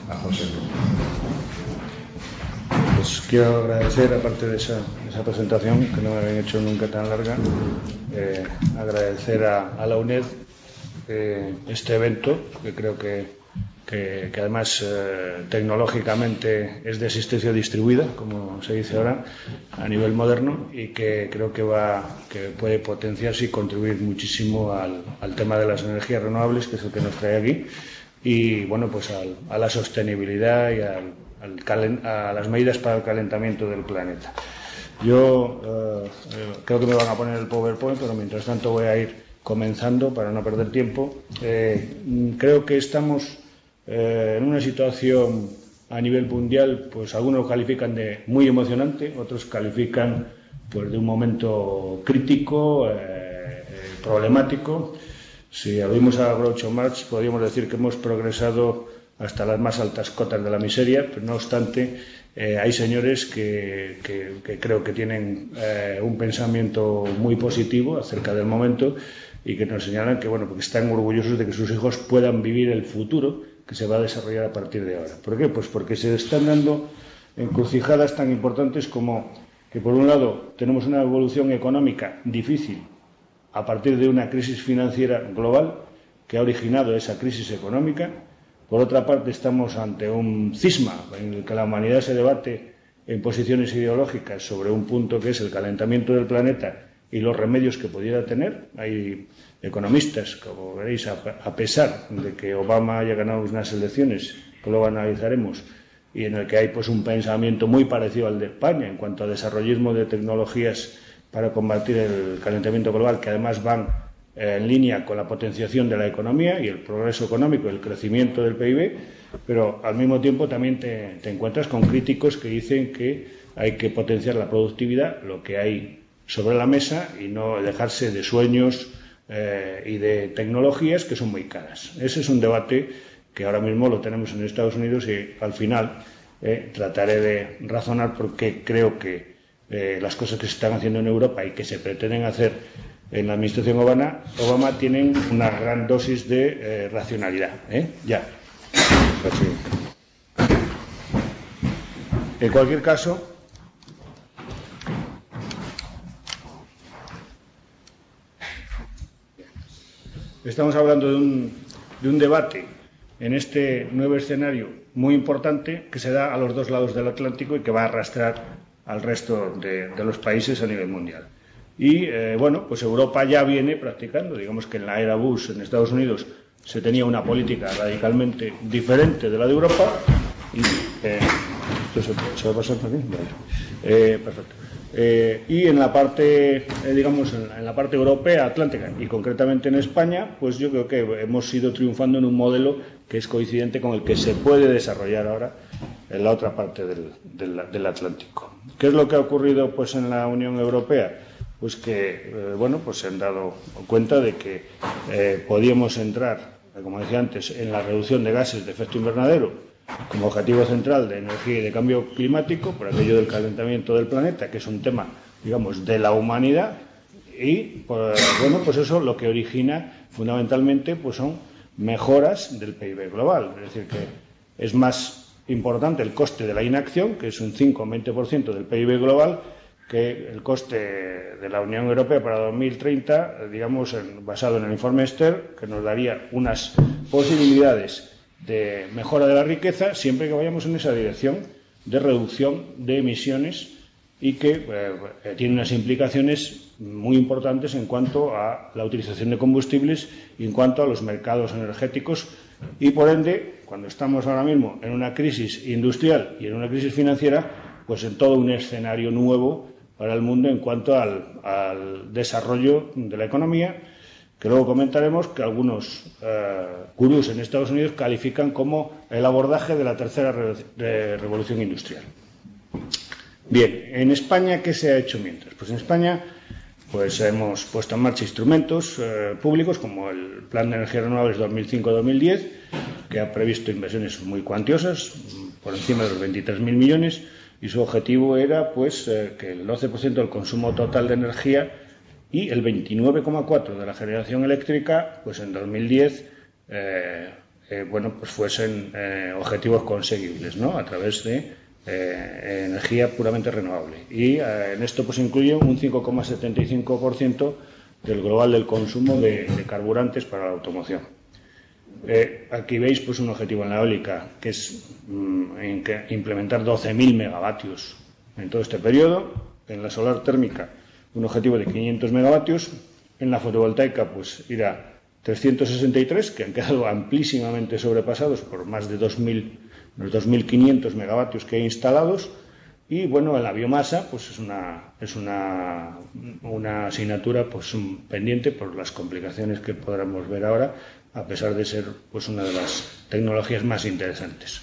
a José. Pues quiero agradecer, aparte de esa presentación, que no me habían hecho nunca tan larga, agradecer a la UNED este evento, que creo que además tecnológicamente es de asistencia distribuida, como se dice ahora, a nivel moderno, y que creo que puede potenciarse y contribuir muchísimo al tema de las energías renovables, que es el que nos trae aquí, y bueno, pues a la sostenibilidad y a las medidas para el calentamiento del planeta. Yo creo que me van a poner el PowerPoint, pero mientras tanto voy a ir comenzando para no perder tiempo. Creo que estamos en una situación a nivel mundial, pues algunos califican de muy emocionante, otros califican pues de un momento crítico, problemático. Si abrimos a Groucho Marx, podríamos decir que hemos progresado hasta las más altas cotas de la miseria, pero no obstante hay señores que creo que tienen un pensamiento muy positivo acerca del momento y que nos señalan que bueno, porque están orgullosos de que sus hijos puedan vivir el futuro que se va a desarrollar a partir de ahora. ¿Por qué? Pues porque se están dando encrucijadas tan importantes como que, por un lado, tenemos una evolución económica difícil a partir de una crisis financiera global que ha originado esa crisis económica. Por otra parte, estamos ante un cisma en el que la humanidad se debate en posiciones ideológicas sobre un punto que es el calentamiento del planeta y los remedios que pudiera tener. Hay economistas, como veréis, a pesar de que Obama haya ganado unas elecciones, que luego analizaremos, y en el que hay pues un pensamiento muy parecido al de España en cuanto a desarrollismo de tecnologías para combatir el calentamiento global, que además van en línea con la potenciación de la economía y el progreso económico y el crecimiento del PIB, pero al mismo tiempo también te encuentras con críticos que dicen que hay que potenciar la productividad, lo que hay sobre la mesa, y no dejarse de sueños y de tecnologías que son muy caras. Ese es un debate que ahora mismo lo tenemos en Estados Unidos y al final trataré de razonar porque creo que las cosas que se están haciendo en Europa y que se pretenden hacer en la administración Obama tienen una gran dosis de racionalidad. Ya. En cualquier caso, estamos hablando de un debate en este nuevo escenario muy importante que se da a los dos lados del Atlántico y que va a arrastrar al resto de los países a nivel mundial. Y bueno, pues Europa ya viene practicando, digamos que en la era Bush en Estados Unidos se tenía una política radicalmente diferente de la de Europa. Y, ¿esto se va a pasar también? Vale. Perfecto. Y en la parte, digamos, en la parte europea, atlántica y concretamente en España, pues yo creo que hemos ido triunfando en un modelo que es coincidente con el que se puede desarrollar ahora en la otra parte del Atlántico. ¿Qué es lo que ha ocurrido pues en la Unión Europea? Pues que bueno, pues se han dado cuenta de que podíamos entrar, como decía antes, en la reducción de gases de efecto invernadero como objetivo central de energía y de cambio climático, por aquello del calentamiento del planeta, que es un tema, digamos, de la humanidad, y bueno, pues eso lo que origina fundamentalmente pues son mejoras del PIB global, es decir, que es más importante el coste de la inacción, que es un 5 o 20% del PIB global, que el coste de la Unión Europea para 2030, digamos, basado en el informe Stern, que nos daría unas posibilidades de mejora de la riqueza siempre que vayamos en esa dirección de reducción de emisiones y que tiene unas implicaciones muy importantes en cuanto a la utilización de combustibles y en cuanto a los mercados energéticos y por ende, cuando estamos ahora mismo en una crisis industrial y en una crisis financiera, pues en todo un escenario nuevo para el mundo en cuanto al desarrollo de la economía, que luego comentaremos, que algunos gurús en Estados Unidos califican como el abordaje de la tercera revolución industrial. Bien, en España, ¿qué se ha hecho mientras? Pues en España pues hemos puesto en marcha instrumentos públicos como el Plan de Energías Renovables 2005-2010, que ha previsto inversiones muy cuantiosas, por encima de los 23.000 millones, y su objetivo era pues que el 12% del consumo total de energía y el 29,4% de la generación eléctrica, pues en 2010 bueno, pues fuesen objetivos conseguibles, ¿no? A través de energía puramente renovable. Y en esto pues incluye un 5,75% del global del consumo de carburantes para la automoción. Aquí veis pues un objetivo en la eólica que es implementar 12.000 megavatios en todo este periodo. En la solar térmica un objetivo de 500 megavatios. En la fotovoltaica pues ir a 363, que han quedado amplísimamente sobrepasados por más de los 2.500 megavatios que hay instalados. Y bueno, en la biomasa pues es una asignatura pues pendiente por las complicaciones que podremos ver ahora, a pesar de ser pues una de las tecnologías más interesantes.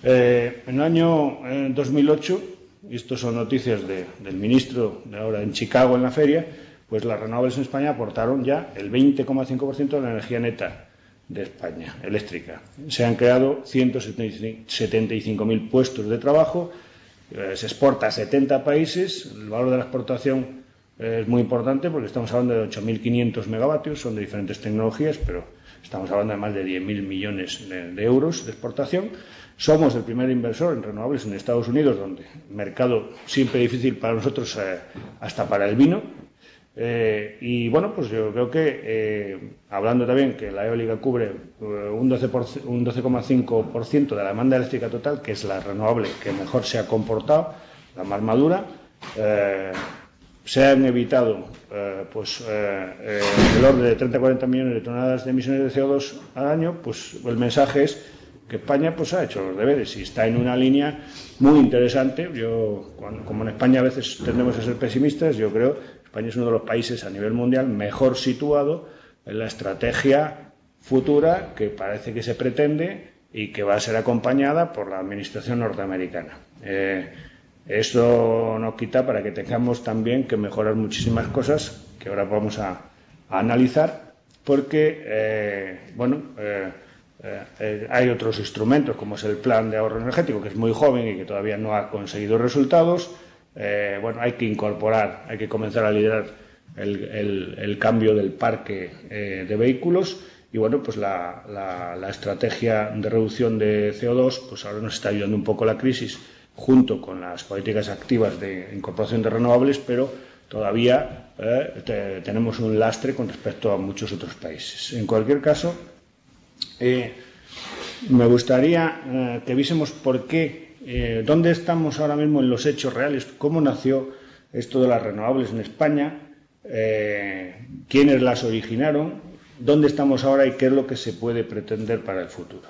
En el año 2008, y estos son noticias del ministro de ahora en Chicago en la feria, pues las renovables en España aportaron ya el 20,5% de la energía neta de España, eléctrica. Se han creado 175.000 puestos de trabajo, se exporta a 70 países, el valor de la exportación es muy importante porque estamos hablando de 8.500 megavatios, son de diferentes tecnologías, pero estamos hablando de más de 10.000 millones de euros de exportación. Somos el primer inversor en renovables en Estados Unidos, donde el mercado siempre difícil para nosotros, hasta para el vino. Y bueno, pues yo creo que, hablando también que la eólica cubre un 12,5% de la demanda eléctrica total, que es la renovable que mejor se ha comportado, la más madura, se han evitado el orden de 30-40 millones de toneladas de emisiones de CO2 al año. Pues el mensaje es que España pues ha hecho los deberes y está en una línea muy interesante. Como en España a veces tendemos a ser pesimistas, yo creo que España es uno de los países a nivel mundial mejor situado en la estrategia futura que parece que se pretende y que va a ser acompañada por la administración norteamericana. Esto no quita para que tengamos también que mejorar muchísimas cosas que ahora vamos a analizar, porque hay otros instrumentos, como es el plan de ahorro energético, que es muy joven y que todavía no ha conseguido resultados. Hay que incorporar, hay que comenzar a liderar el cambio del parque de vehículos. Y bueno, pues la estrategia de reducción de CO2 pues ahora nos está ayudando un poco la crisis, junto con las políticas activas de incorporación de renovables, pero todavía tenemos un lastre con respecto a muchos otros países. En cualquier caso, me gustaría que viésemos por qué, dónde estamos ahora mismo en los hechos reales, cómo nació esto de las renovables en España, quiénes las originaron, dónde estamos ahora y qué es lo que se puede pretender para el futuro.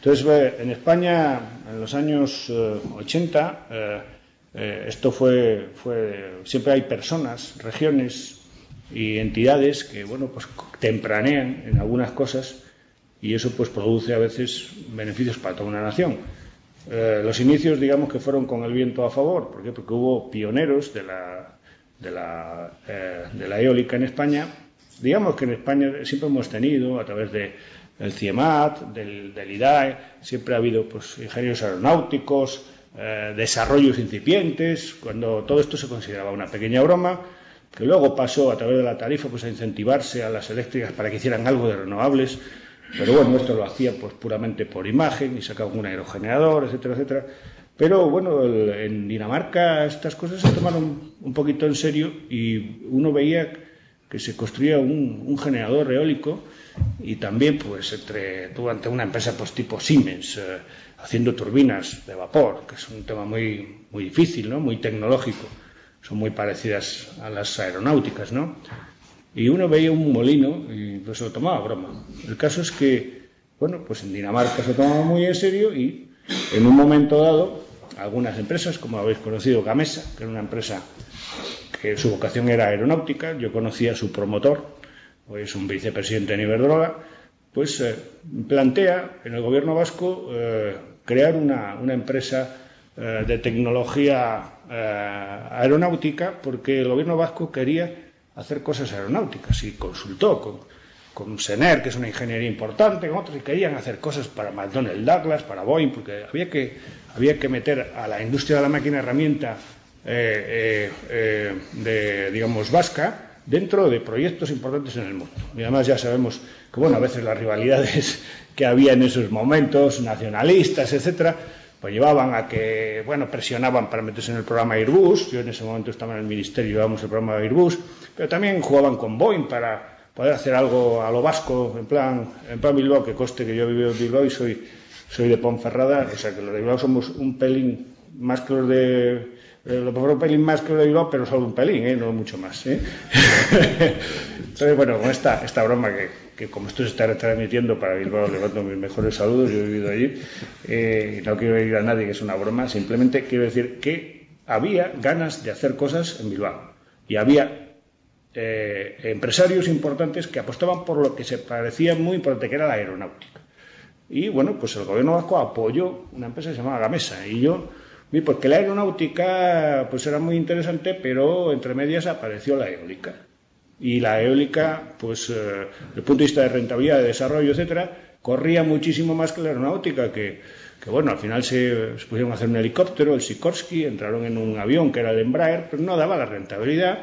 Entonces, en España, en los años 80, esto siempre hay personas, regiones y entidades que, pues tempranean en algunas cosas, y eso pues produce a veces beneficios para toda una nación. Los inicios, digamos, que fueron con el viento a favor. ¿Por qué? Porque hubo pioneros de la eólica en España. Digamos que en España siempre hemos tenido, a través del CIEMAT, del IDAE, siempre ha habido pues ingenieros aeronáuticos, desarrollos incipientes, cuando todo esto se consideraba una pequeña broma, que luego pasó a través de la tarifa pues a incentivarse a las eléctricas para que hicieran algo de renovables. Pero bueno, esto lo hacía pues puramente por imagen y sacaban un aerogenerador, etcétera, etcétera. Pero bueno, en Dinamarca estas cosas se tomaron un poquito en serio y uno veía que se construía un generador eólico, y también pues ante una empresa pues tipo Siemens, haciendo turbinas de vapor, que es un tema muy, muy difícil, ¿no? Muy tecnológico. Son muy parecidas a las aeronáuticas, ¿no? Y uno veía un molino y pues se lo tomaba a broma. El caso es que, pues en Dinamarca se lo tomaba muy en serio, y en un momento dado, algunas empresas, como habéis conocido, Gamesa, que era una empresa que su vocación era aeronáutica, yo conocía a su promotor, pues un vicepresidente de Iberdrola, pues plantea en el gobierno vasco crear una empresa de tecnología aeronáutica, porque el gobierno vasco quería hacer cosas aeronáuticas y consultó con Sener, que es una ingeniería importante, con otros, y querían hacer cosas para McDonnell Douglas, para Boeing, porque había que meter a la industria de la máquina herramienta digamos vasca, dentro de proyectos importantes en el mundo. Y además ya sabemos que, bueno, a veces las rivalidades que había en esos momentos, nacionalistas, etcétera, pues llevaban a que, bueno, presionaban para meterse en el programa Airbus. Yo en ese momento estaba en el ministerio, llevábamos el programa Airbus, pero también jugaban con Boeing para poder hacer algo a lo vasco, en plan Bilbao, que conste que yo he vivido en Bilbao y soy de Ponferrada, o sea que los de Bilbao somos un pelín más que los de... un pelín más que los de Bilbao, pero solo un pelín, no mucho más. Entonces, bueno, con esta broma que como esto se está retransmitiendo para Bilbao, le mando mis mejores saludos, yo he vivido allí, no quiero ir a nadie que es una broma, simplemente quiero decir que había ganas de hacer cosas en Bilbao y había empresarios importantes que apostaban por lo que se parecía muy importante, que era la aeronáutica. Y bueno, pues el gobierno vasco apoyó una empresa que se llamaba Gamesa, y yo vi porque la aeronáutica pues era muy interesante, pero entre medias apareció la eólica. Y la eólica, pues desde el punto de vista de rentabilidad, de desarrollo, etcétera, corría muchísimo más que la aeronáutica, que bueno, al final se pusieron a hacer un helicóptero, el Sikorsky, entraron en un avión que era el Embraer, pero no daba la rentabilidad.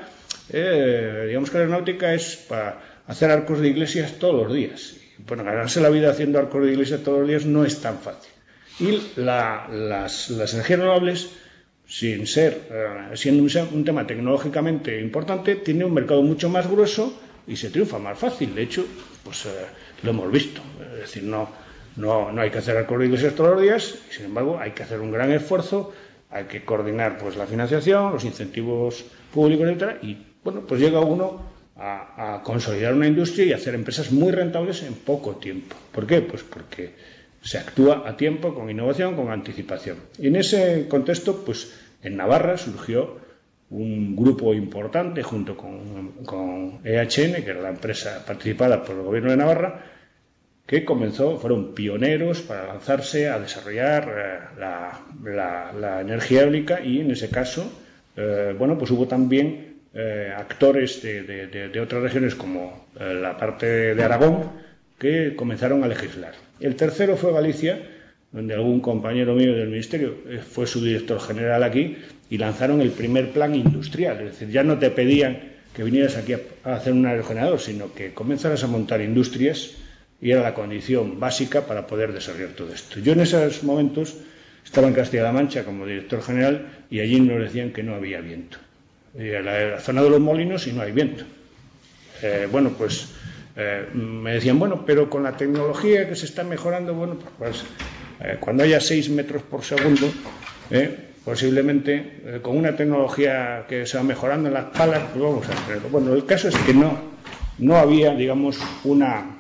Digamos que la aeronáutica es para hacer arcos de iglesias todos los días. Bueno, ganarse la vida haciendo arcos de iglesias todos los días no es tan fácil. Y las energías renovables, siendo un tema tecnológicamente importante, tiene un mercado mucho más grueso y se triunfa más fácil. De hecho, pues lo hemos visto. Es decir, no hay que hacer arcos de iglesias todos los días, y sin embargo hay que hacer un gran esfuerzo, hay que coordinar pues la financiación, los incentivos públicos, etcétera, y bueno, pues llega uno a consolidar una industria y hacer empresas muy rentables en poco tiempo. ¿Por qué? Pues porque se actúa a tiempo, con innovación, con anticipación. Y en ese contexto, pues en Navarra surgió un grupo importante junto con EHN, que era la empresa participada por el gobierno de Navarra, que fueron pioneros para lanzarse a desarrollar la energía eólica, y en ese caso, bueno, pues hubo también actores de otras regiones como la parte de Aragón que comenzaron a legislar. El tercero fue Galicia, donde algún compañero mío del ministerio fue su director general aquí, y lanzaron el primer plan industrial. Es decir, ya no te pedían que vinieras aquí a hacer un aerogenerador, sino que comenzaras a montar industrias, y era la condición básica para poder desarrollar todo esto. Yo en esos momentos estaba en Castilla-La Mancha como director general, y allí nos decían que no había viento. Y en la zona de los molinos y no hay viento. Bueno, pues me decían, bueno, pero con la tecnología que se está mejorando, bueno, pues cuando haya 6 metros por segundo, posiblemente con una tecnología que se va mejorando en las palas, pues vamos a hacerlo. Bueno, el caso es que no había, digamos, una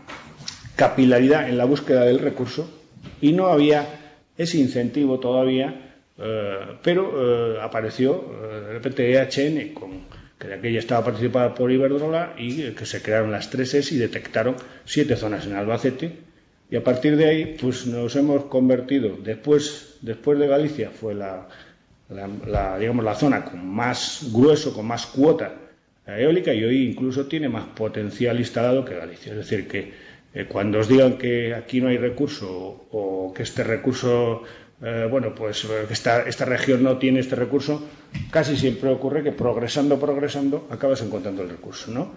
capilaridad en la búsqueda del recurso, y no había ese incentivo todavía, pero apareció de repente EHN, que de aquella estaba participada por Iberdrola, y que se crearon las 3Es y detectaron 7 zonas en Albacete, y a partir de ahí pues nos hemos convertido, después de Galicia fue digamos la zona con más grueso, con más cuota eólica, y hoy incluso tiene más potencial instalado que Galicia. Es decir, que cuando os digan que aquí no hay recurso, o que este recurso, bueno, pues que esta región no tiene este recurso, casi siempre ocurre que progresando acabas encontrando el recurso, ¿no?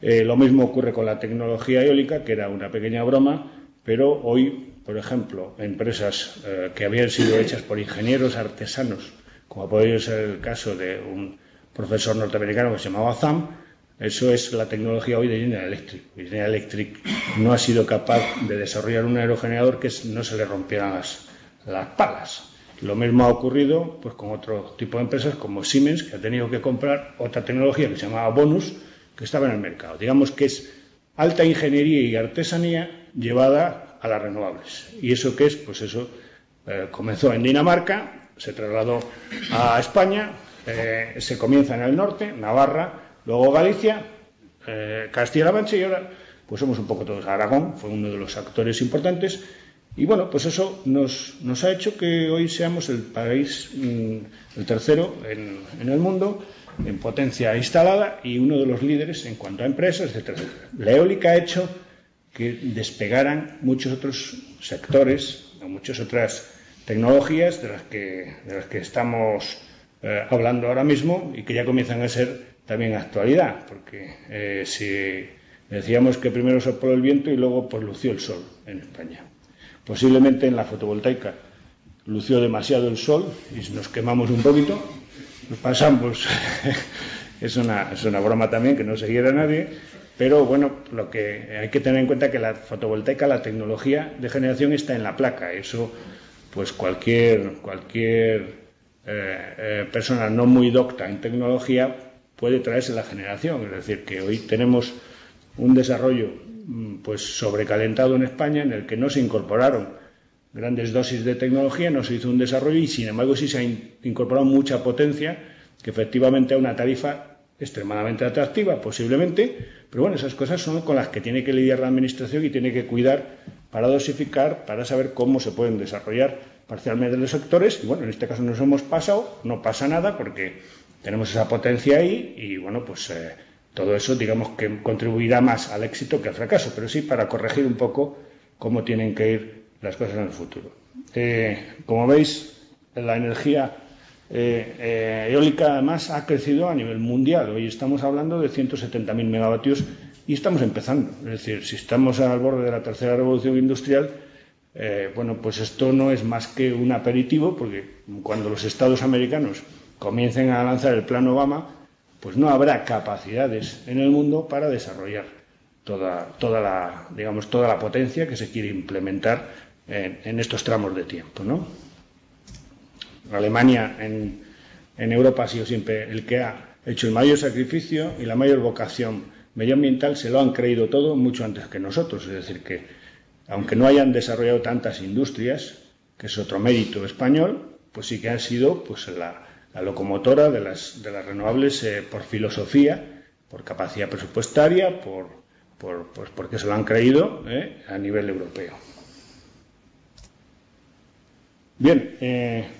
Lo mismo ocurre con la tecnología eólica, que era una pequeña broma, pero hoy, por ejemplo, empresas que habían sido hechas por ingenieros artesanos, como ha podido ser el caso de un profesor norteamericano que se llamaba Zam, eso es la tecnología hoy de General Electric. General Electric no ha sido capaz de desarrollar un aerogenerador que no se le rompieran las palas. Lo mismo ha ocurrido pues con otro tipo de empresas como Siemens, que ha tenido que comprar otra tecnología que se llamaba Bonus, que estaba en el mercado. Digamos que es alta ingeniería y artesanía llevada a las renovables. ¿Y eso qué es? Pues eso comenzó en Dinamarca, se trasladó a España, se comienza en el norte, Navarra, luego Galicia, Castilla-La Mancha, y ahora pues somos un poco todos. Aragón fue uno de los actores importantes, y bueno, pues eso nos ha hecho que hoy seamos el país, el tercero en el mundo en potencia instalada, y uno de los líderes en cuanto a empresas, etcétera, etcétera. La eólica ha hecho que despegaran muchos otros sectores, muchas otras tecnologías de las que estamos hablando ahora mismo, y que ya comienzan a ser también actualidad, porque si decíamos que primero sopló el viento y luego pues lució el sol en España. Posiblemente en la fotovoltaica lució demasiado el sol y nos quemamos un poquito, nos pasamos. Es una broma también, que no se quiera nadie, pero bueno, lo que hay que tener en cuenta es que la fotovoltaica, la tecnología de generación está en la placa. Eso, pues cualquier persona no muy docta en tecnología puede traerse la generación. Es decir, que hoy tenemos un desarrollo pues sobrecalentado en España, en el que no se incorporaron grandes dosis de tecnología, no se hizo un desarrollo y sin embargo sí se ha incorporado mucha potencia, que efectivamente a una tarifa extremadamente atractiva, posiblemente, pero bueno, esas cosas son con las que tiene que lidiar la Administración y tiene que cuidar para dosificar, para saber cómo se pueden desarrollar parcialmente los sectores. Y bueno, en este caso nos hemos pasado, no pasa nada porque tenemos esa potencia ahí y bueno, pues todo eso digamos que contribuirá más al éxito que al fracaso, pero sí para corregir un poco cómo tienen que ir las cosas en el futuro. Como veis, la energía eólica además ha crecido a nivel mundial. Hoy estamos hablando de 170.000 megavatios y estamos empezando. Es decir, si estamos al borde de la tercera revolución industrial, bueno, pues esto no es más que un aperitivo, porque cuando los estados americanos comiencen a lanzar el plan Obama, pues no habrá capacidades en el mundo para desarrollar toda la potencia que se quiere implementar en estos tramos de tiempo, ¿no? Alemania en Europa ha sido siempre el que ha hecho el mayor sacrificio y la mayor vocación medioambiental. Se lo han creído todo mucho antes que nosotros. Es decir, que aunque no hayan desarrollado tantas industrias, que es otro mérito español, pues sí que han sido pues la locomotora de las renovables por filosofía, por capacidad presupuestaria, porque se lo han creído a nivel europeo. Bien,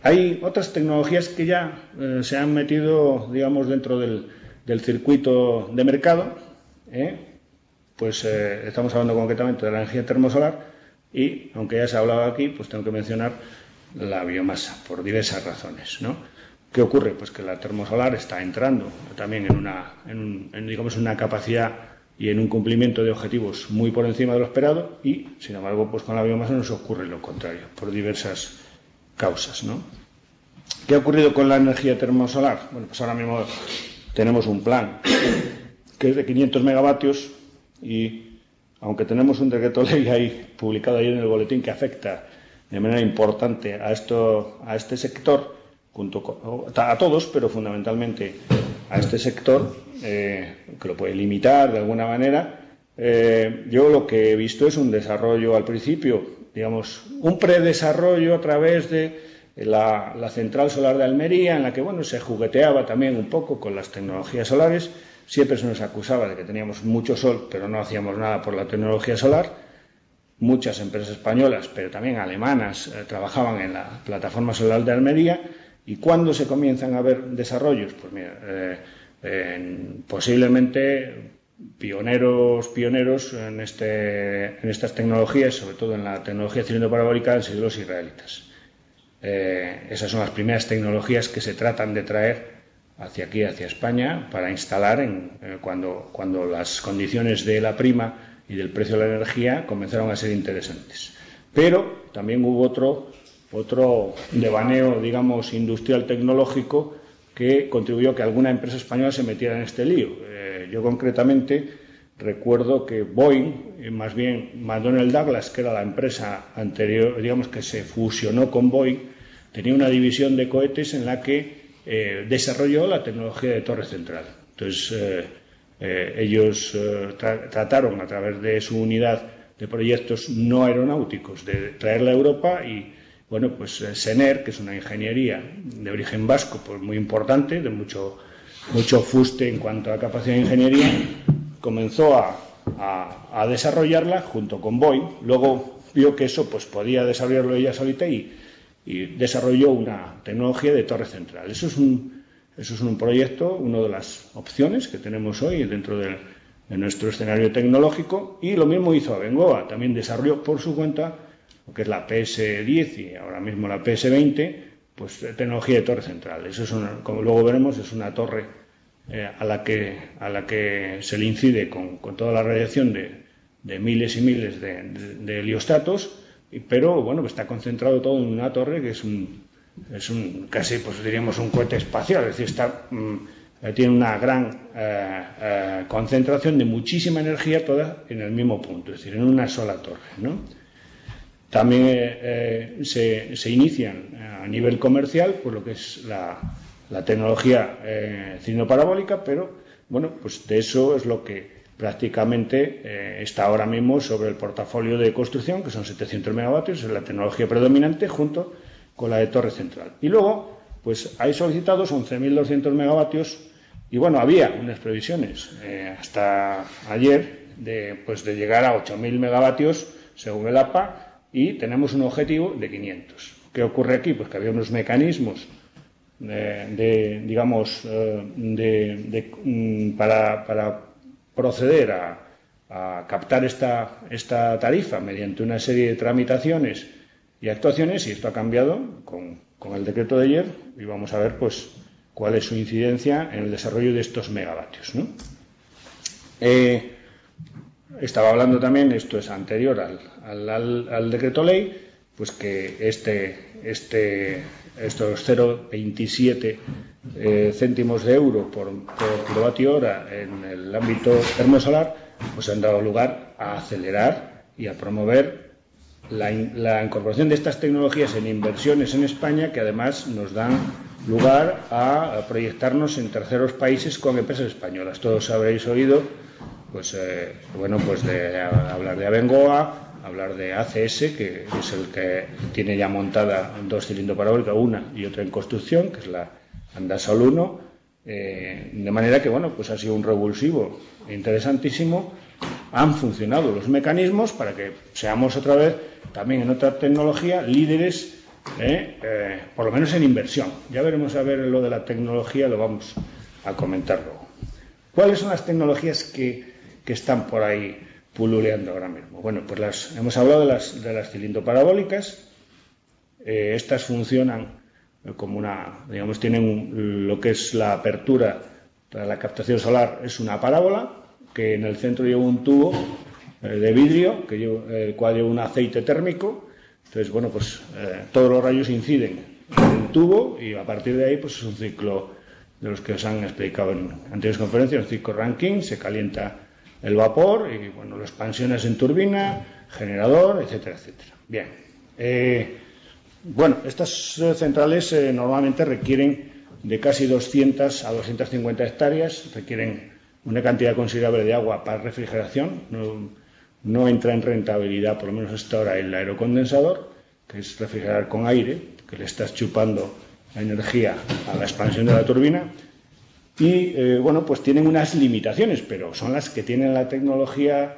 hay otras tecnologías que ya se han metido, digamos, dentro del circuito de mercado. Pues estamos hablando concretamente de la energía termosolar y, aunque ya se ha hablado aquí, pues tengo que mencionar la biomasa, por diversas razones, ¿no? ¿Qué ocurre? Pues que la termosolar está entrando también en una capacidad y en un cumplimiento de objetivos muy por encima de lo esperado y, sin embargo, pues con la biomasa nos ocurre lo contrario, por diversas causas, ¿no? ¿Qué ha ocurrido con la energía termosolar? Bueno, pues ahora mismo tenemos un plan que es de 500 megavatios y, aunque tenemos un decreto ley ahí publicado ayer en el boletín que afecta de manera importante a este sector, a todos, pero fundamentalmente a este sector, que lo puede limitar de alguna manera, yo lo que he visto es un desarrollo al principio, digamos, un predesarrollo a través de la central solar de Almería, en la que bueno, se jugueteaba también un poco con las tecnologías solares. Siempre se nos acusaba de que teníamos mucho sol, pero no hacíamos nada por la tecnología solar. Muchas empresas españolas, pero también alemanas, trabajaban en la plataforma solar de Almería. ¿Y cuándo se comienzan a ver desarrollos? Pues mira, posiblemente pioneros en estas tecnologías, sobre todo en la tecnología cilindro parabólica, han sido los israelitas. Esas son las primeras tecnologías que se tratan de traer hacia aquí, hacia España, para instalar cuando las condiciones de la prima y del precio de la energía comenzaron a ser interesantes. Pero también hubo otro devaneo, digamos, industrial tecnológico que contribuyó a que alguna empresa española se metiera en este lío. Yo concretamente recuerdo que Boeing, más bien McDonnell Douglas, que era la empresa anterior, digamos, que se fusionó con Boeing, tenía una división de cohetes en la que desarrolló la tecnología de torre central. Entonces, ellos trataron a través de su unidad de proyectos no aeronáuticos de traerla a Europa y, bueno, pues Sener, que es una ingeniería de origen vasco, pues muy importante, de mucho fuste en cuanto a capacidad de ingeniería, comenzó a desarrollarla junto con Boeing. Luego vio que eso pues podía desarrollarlo ella solita y desarrolló una tecnología de torre central. Eso es un proyecto, una de las opciones que tenemos hoy dentro de nuestro escenario tecnológico, y lo mismo hizo Abengoa, también desarrolló por su cuenta lo que es la PS10 y ahora mismo la PS20, pues tecnología de torre central. Eso es como luego veremos, es una torre a la que se le incide con toda la radiación de miles y miles de heliostatos, pero bueno, está concentrado todo en una torre que es un casi, pues diríamos, un cohete espacial, es decir, tiene una gran concentración de muchísima energía toda en el mismo punto, es decir, en una sola torre, ¿no? También se inician a nivel comercial pues lo que es la tecnología cilindro parabólica, pero bueno, pues de eso es lo que prácticamente está ahora mismo sobre el portafolio de construcción, que son 700 megavatios, es la tecnología predominante junto con la de torre central. Y luego, pues hay solicitados 11.200 megavatios y bueno, había unas previsiones hasta ayer de llegar a 8.000 megavatios según el APA, y tenemos un objetivo de 500. ¿Qué ocurre aquí? Pues que había unos mecanismos para proceder a captar esta tarifa mediante una serie de tramitaciones y actuaciones, y esto ha cambiado con el decreto de ayer, y vamos a ver pues cuál es su incidencia en el desarrollo de estos megavatios, ¿no? Estaba hablando también, esto es anterior al decreto ley, pues que estos 0,27 céntimos de euro por kilovatio hora en el ámbito termosolar pues han dado lugar a acelerar y a promover la incorporación de estas tecnologías en inversiones en España, que además nos dan lugar a proyectarnos en terceros países con empresas españolas. Todos habréis oído pues de hablar de Abengoa, hablar de ACS, que es el que tiene ya montada 2 cilindros parabólicos, una y otra en construcción, que es la Andasol 1, de manera que bueno, pues ha sido un revulsivo interesantísimo. Han funcionado los mecanismos para que seamos otra vez también en otra tecnología líderes, por lo menos en inversión. Ya veremos a ver lo de la tecnología, lo vamos a comentar luego. ¿Cuáles son las tecnologías que están por ahí pululeando ahora mismo? Bueno, pues hemos hablado de las cilindro parabólicas. Estas funcionan como tienen lo que es la apertura para la captación solar, es una parábola que en el centro lleva un tubo de vidrio, el cual lleva un aceite térmico. Entonces, bueno, pues todos los rayos inciden en el tubo y a partir de ahí pues es un ciclo de los que os han explicado en anteriores conferencias, un ciclo Rankine, se calienta el vapor y bueno, las expansiones en turbina, generador, etcétera, etcétera. Bien, bueno, estas centrales normalmente requieren de casi 200 a 250 hectáreas, requieren una cantidad considerable de agua para refrigeración, no entra en rentabilidad, por lo menos hasta ahora, el aerocondensador, que es refrigerar con aire, que le estás chupando la energía a la expansión de la turbina. Y bueno, pues tienen unas limitaciones, pero son las que tienen la tecnología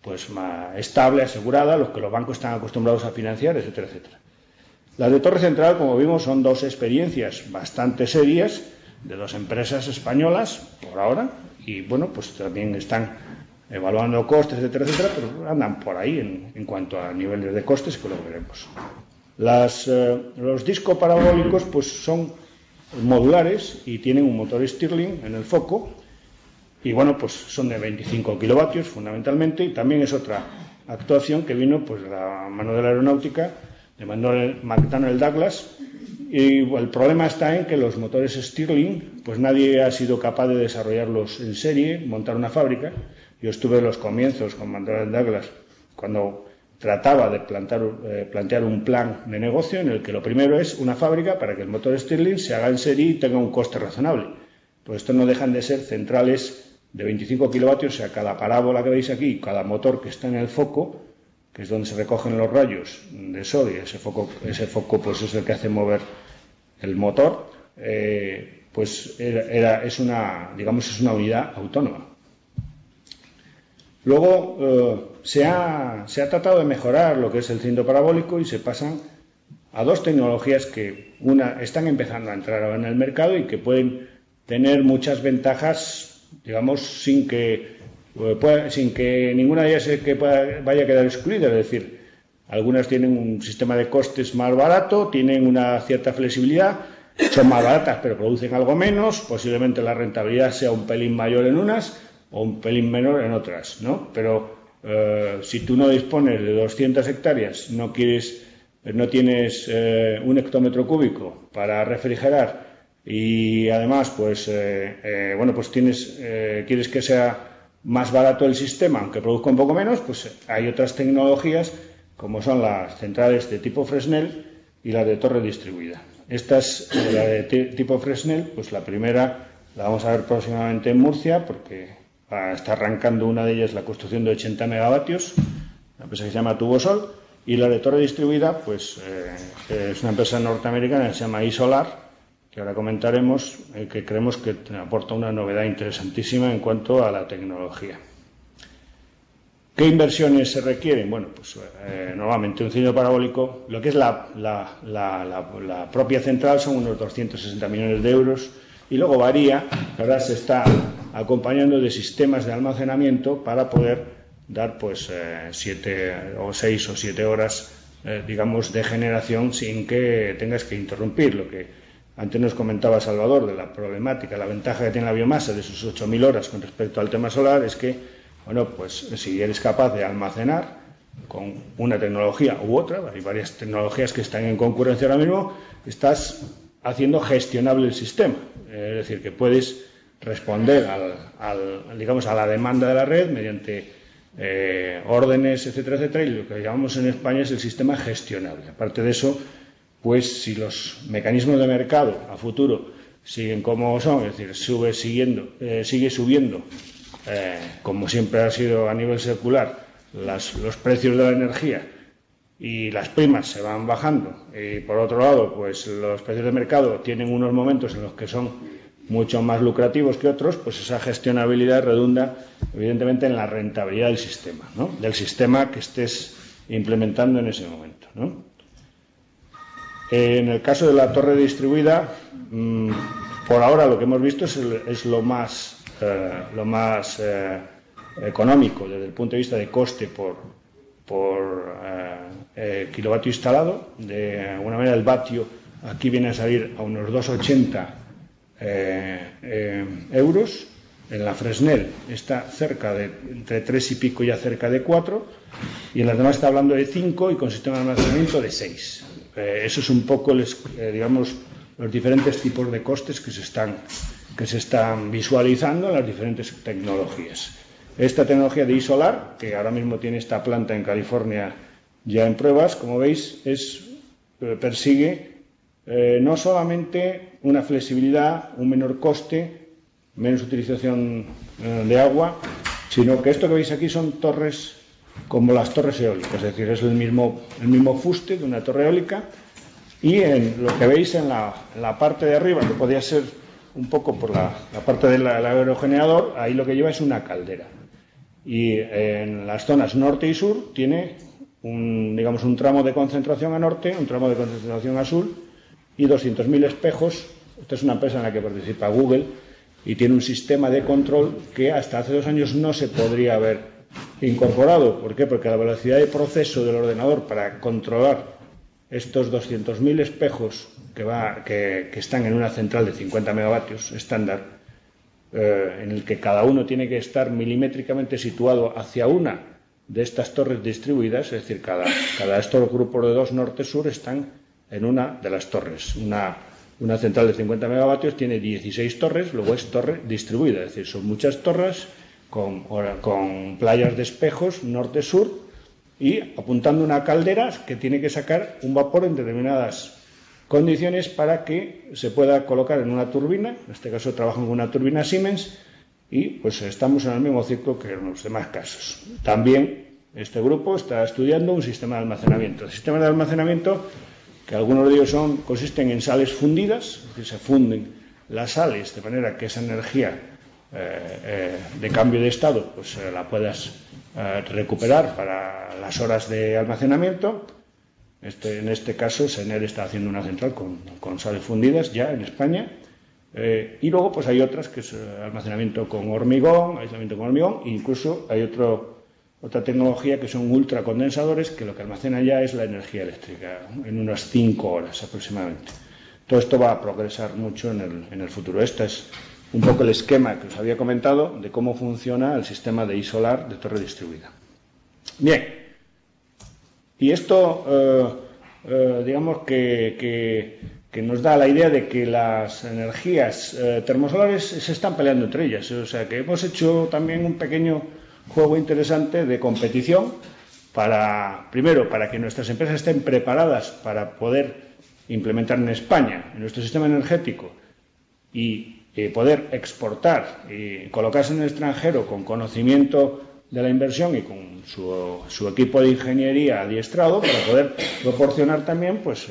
pues más estable, asegurada, los que los bancos están acostumbrados a financiar, etcétera, etcétera. Las de torre central, como vimos, son dos experiencias bastante serias de dos empresas españolas por ahora, y bueno, pues también están evaluando costes, etcétera, etcétera, pero andan por ahí en cuanto a niveles de costes, que lo veremos. Los discos parabólicos pues son modulares y tienen un motor Stirling en el foco, y bueno, pues son de 25 kilovatios fundamentalmente, y también es otra actuación que vino pues de la mano de la aeronáutica, de McDonnell Douglas, y el problema está en que los motores Stirling pues nadie ha sido capaz de desarrollarlos en serie, montar una fábrica. Yo estuve en los comienzos con McDonnell Douglas cuando trataba de plantear un plan de negocio en el que lo primero es una fábrica para que el motor Stirling se haga en serie y tenga un coste razonable. Pues esto no dejan de ser centrales de 25 kilovatios, o sea, cada parábola que veis aquí, cada motor que está en el foco, que es donde se recogen los rayos de sol, y ese foco pues es el que hace mover el motor, pues es una unidad autónoma. Luego se ha tratado de mejorar lo que es el cilindro parabólico y se pasan a dos tecnologías que están empezando a entrar ahora en el mercado y que pueden tener muchas ventajas, digamos, sin que ninguna de ellas vaya a quedar excluida. Es decir, algunas tienen un sistema de costes más barato, tienen una cierta flexibilidad, son más baratas pero producen algo menos, posiblemente la rentabilidad sea un pelín mayor en unas o un pelín menor en otras, ¿no? Pero si tú no dispones de 200 hectáreas, no tienes un hectómetro cúbico para refrigerar y además pues quieres que sea más barato el sistema, aunque produzca un poco menos, pues hay otras tecnologías como son las centrales de tipo Fresnel y las de torre distribuida. Estas, la de tipo Fresnel, pues la primera la vamos a ver próximamente en Murcia, porque está arrancando una de ellas la construcción de 80 megavatios, una empresa que se llama Tubosol, y la de torre distribuida, pues es una empresa norteamericana que se llama iSolar, que ahora comentaremos, que creemos que aporta una novedad interesantísima en cuanto a la tecnología. ¿Qué inversiones se requieren? Bueno, pues normalmente un cilindro parabólico, lo que es la propia central son unos 260 millones de euros y luego varía, ahora se está acompañando de sistemas de almacenamiento para poder dar pues 6 o 7 horas digamos de generación sin que tengas que interrumpir. Lo que antes nos comentaba Salvador de la problemática, la ventaja que tiene la biomasa de sus 8.000 horas con respecto al tema solar es que bueno, pues si eres capaz de almacenar con una tecnología u otra, hay varias tecnologías que están en concurrencia ahora mismo, estás haciendo gestionable el sistema. Es decir, que puedes responder digamos, a la demanda de la red mediante órdenes, etcétera, etcétera, y lo que llamamos en España es el sistema gestionable. Aparte de eso, pues si los mecanismos de mercado a futuro siguen como son, es decir, sigue subiendo, como siempre ha sido a nivel secular, los precios de la energía y las primas se van bajando y por otro lado pues los precios de mercado tienen unos momentos en los que son mucho más lucrativos que otros, pues esa gestionabilidad redunda evidentemente en la rentabilidad del sistema, ¿no? Del sistema que estés implementando en ese momento, ¿no? En el caso de la torre distribuida, por ahora lo que hemos visto es lo más económico desde el punto de vista de coste por kilovatio instalado. De alguna manera el vatio aquí viene a salir a unos 2,80 euros. En la Fresnel está cerca de entre 3 y pico, ya cerca de 4, y en las demás está hablando de 5 y con sistema de almacenamiento de 6. Eso es un poco digamos los diferentes tipos de costes que se están visualizando en las diferentes tecnologías. Esta tecnología de iSolar, que ahora mismo tiene esta planta en California ya en pruebas, como veis, persigue no solamente una flexibilidad, un menor coste, menos utilización de agua, sino que esto que veis aquí son torres como las torres eólicas, es decir, es el mismo fuste de una torre eólica, y en lo que veis en la parte de arriba, que podría ser un poco por la parte del aerogenerador, ahí lo que lleva es una caldera. Y en las zonas norte y sur tiene un tramo de concentración a norte, un tramo de concentración a sur y 200.000 espejos. Esta es una empresa en la que participa Google y tiene un sistema de control que hasta hace 2 años no se podría haber incorporado. ¿Por qué? Porque la velocidad de proceso del ordenador para controlar estos 200.000 espejos que están en una central de 50 megavatios estándar, en el que cada uno tiene que estar milimétricamente situado hacia una de estas torres distribuidas, es decir, cada estos grupos de 2 norte-sur están en una de las torres. Una central de 50 megavatios tiene 16 torres, luego es torre distribuida, es decir, son muchas torres con playas de espejos norte-sur y apuntando una caldera que tiene que sacar un vapor en determinadas condiciones para que se pueda colocar en una turbina. En este caso trabajan con una turbina Siemens y pues estamos en el mismo ciclo que en los demás casos. También este grupo está estudiando un sistema de almacenamiento. El sistema de almacenamiento, que algunos de ellos consisten en sales fundidas, es decir, se funden las sales de manera que esa energía de cambio de estado pues la puedas recuperar para las horas de almacenamiento. En este caso Sener está haciendo una central con sales fundidas ya en España, y luego pues hay otras que es almacenamiento con hormigón, aislamiento con hormigón, e incluso hay otra tecnología que son ultracondensadores, que lo que almacenan ya es la energía eléctrica en unas 5 horas aproximadamente. todo esto va a progresar mucho en el futuro. Este es un poco el esquema que os había comentado de cómo funciona el sistema de isolar de torre distribuida. Bien, y esto digamos que nos da la idea de que las energías termosolares se están peleando entre ellas. O sea que hemos hecho también un pequeño juego interesante de competición primero, para que nuestras empresas estén preparadas para poder implementar en España, en nuestro sistema energético, y poder exportar y colocarse en el extranjero con conocimiento de la inversión y con su equipo de ingeniería adiestrado para poder proporcionar también pues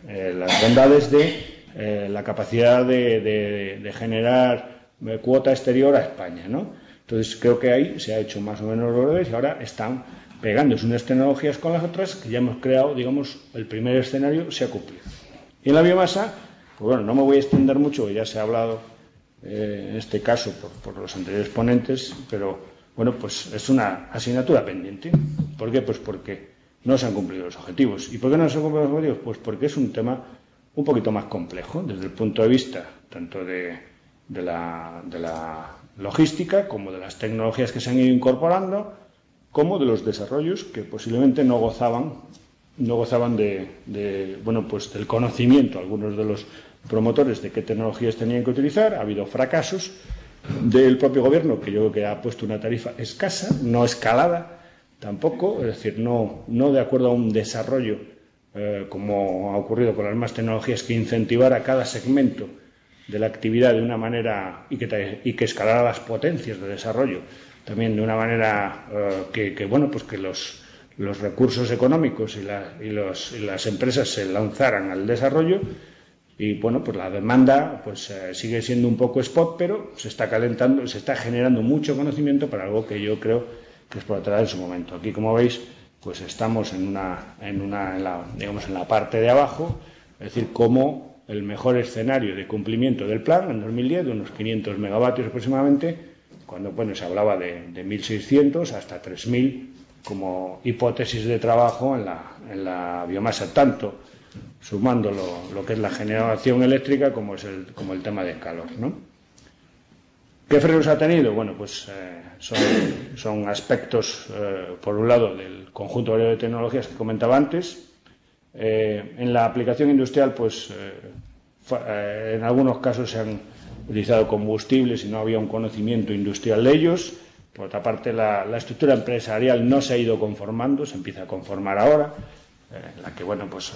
las bondades de la capacidad de generar cuota exterior a España, ¿no? Entonces creo que ahí se ha hecho más o menos los deberes y ahora están pegándose unas tecnologías con las otras que ya hemos creado, digamos, el primer escenario se ha cumplido. Y en la biomasa, pues bueno, no me voy a extender mucho, ya se ha hablado en este caso por los anteriores ponentes, pero bueno, pues es una asignatura pendiente. ¿Por qué? Pues porque no se han cumplido los objetivos. ¿Y por qué no se han cumplido los objetivos? Pues porque es un tema un poquito más complejo desde el punto de vista tanto de la logística como de las tecnologías que se han ido incorporando, como de los desarrollos que posiblemente no gozaban bueno, pues del conocimiento, algunos de los promotores de qué tecnologías tenían que utilizar. Ha habido fracasos del propio gobierno, que yo creo que ha puesto una tarifa escasa, no escalada tampoco, es decir, no de acuerdo a un desarrollo como ha ocurrido con las demás tecnologías, que incentivara cada segmento de la actividad de una manera y que escalara las potencias de desarrollo también de una manera bueno, pues que los recursos económicos y las empresas se lanzaran al desarrollo. Y bueno, pues la demanda pues sigue siendo un poco spot, pero se está calentando, se está generando mucho conocimiento para algo que yo creo que explotará en su momento. Aquí, como veis, pues estamos en la parte de abajo, es decir, como el mejor escenario de cumplimiento del plan en 2010, de unos 500 megavatios aproximadamente, cuando bueno, se hablaba de 1.600 hasta 3.000 como hipótesis de trabajo en la biomasa, tanto sumando lo que es la generación eléctrica como el tema del calor, ¿no? ¿Qué frenos ha tenido? Bueno, pues son aspectos, por un lado, del conjunto de tecnologías que comentaba antes. En la aplicación industrial, pues en algunos casos se han utilizado combustibles y no había un conocimiento industrial de ellos. Por otra parte, la estructura empresarial no se ha ido conformando, se empieza a conformar ahora, en la que bueno, pues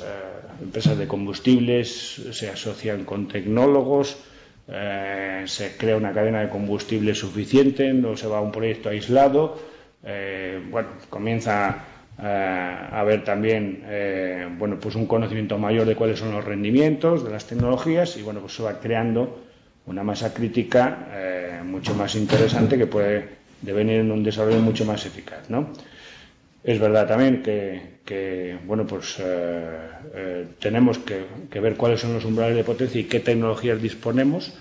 empresas de combustibles se asocian con tecnólogos, se crea una cadena de combustible suficiente, no se va a un proyecto aislado, bueno, comienza a haber también bueno, pues un conocimiento mayor de cuáles son los rendimientos de las tecnologías y bueno, pues se va creando una masa crítica mucho más interesante que puede devenir en un desarrollo mucho más eficaz, ¿no? Es verdad también que bueno, pues tenemos que ver cuáles son los umbrales de potencia y qué tecnologías disponemos.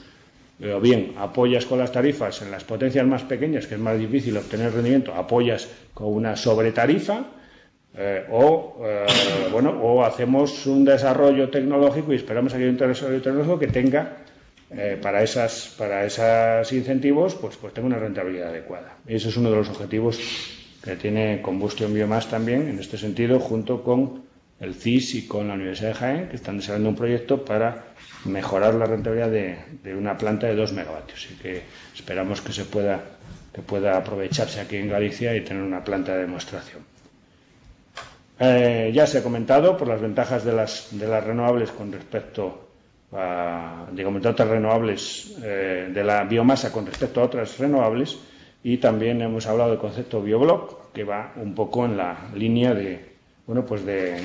O bien apoyas con las tarifas en las potencias más pequeñas, que es más difícil obtener rendimiento, apoyas con una sobretarifa, o hacemos un desarrollo tecnológico y esperamos a que haya un desarrollo tecnológico que tenga para esos incentivos pues tenga una rentabilidad adecuada. Y ese es uno de los objetivos que tiene Combustion Biomass también en este sentido, junto con el CIS y con la Universidad de Jaén, que están desarrollando un proyecto para mejorar la rentabilidad de una planta de 2 megavatios y que esperamos que pueda aprovecharse aquí en Galicia y tener una planta de demostración. Ya se ha comentado por las ventajas de las renovables con respecto a, digamos, de otras renovables, de la biomasa con respecto a otras renovables, y también hemos hablado del concepto bioblock, que va un poco en la línea de, bueno, pues de